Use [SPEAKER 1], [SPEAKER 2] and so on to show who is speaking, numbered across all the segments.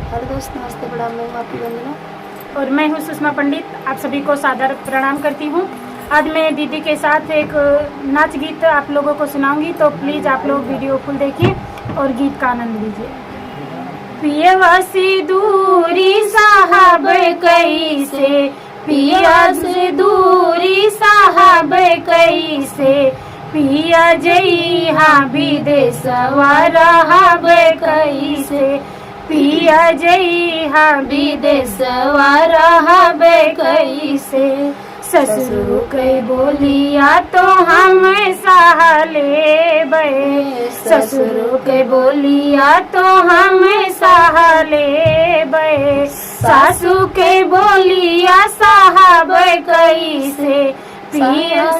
[SPEAKER 1] Hello दोस्त, नमस्ते, प्रणाम। मैं हूँ आपकी वंदना
[SPEAKER 2] और मैं हूँ सुषमा पंडित। आप सभी को सादर प्रणाम करती हूँ। आज मैं दीदी के साथ एक नाच गीत आप लोगों को सुनाऊंगी, तो प्लीज़ आप लोग वीडियो फुल देखिए और गीत का आनंद लीजिए। पियवा से दूरी साहब कैसे, पिया से दूरी साहब कैसे, पिया जइहा विदेशवा रहब कैसे, पिया जइहा विदेशवा रहब कैसे। ससुर के बोलिया तो हम सह लेबै, ससुर के बोलिया तो हम सह लेबै, सासू के बोलिया साहब कैसे, पिया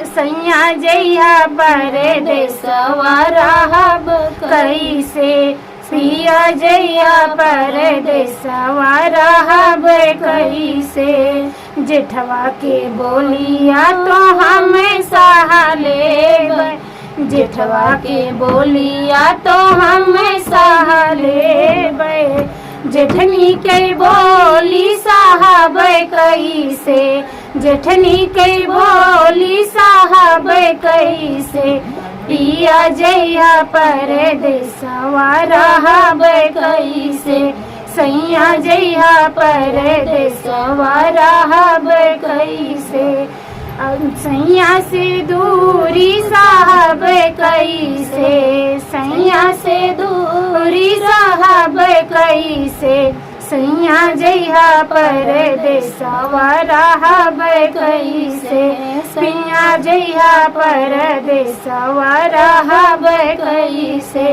[SPEAKER 2] सैया जइहा परदेसवा रहब कैसे, पिया जइहा परदेसवा रहब कैसे। जेठवा के बोलिया तो हम सह लेबै, जेठवा के बोलिया तो हम सह लेबै, जेठनी के बोली साहब कैसे, जेठनी के बोली साहब कैसे, पिया जइहा परदेसवा रहब कैसे, सैया जइहा परदेसवा रहब कैसे। सैया से दूरी साहब कैसे, सैया से दूरी साहब कैसे, सैया जइहा परदेसवा रहब कैसे, सैया जइहा परदेसवा रहब कैसे।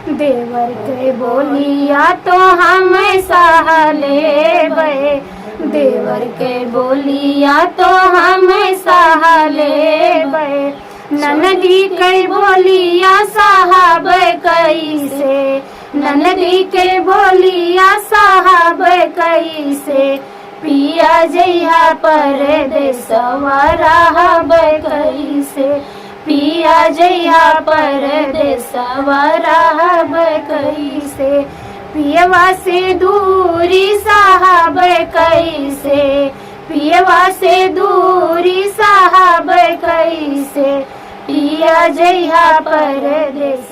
[SPEAKER 2] देवर के बोलिया तो हम सह लेबै, देवर के बोलिया तो हम सह लेबै, ननदी के बोलिया साहब कैसे, ननदी के बोलिया साहब कैसे, पिया जइहा परदेसवा रहब कैसे, पिया जइहा परदेसवा रहब कैसे। पियवा से दूरी साहब कैसे, पियवा से दूरी साहब कैसे, पिया जइहा परदेस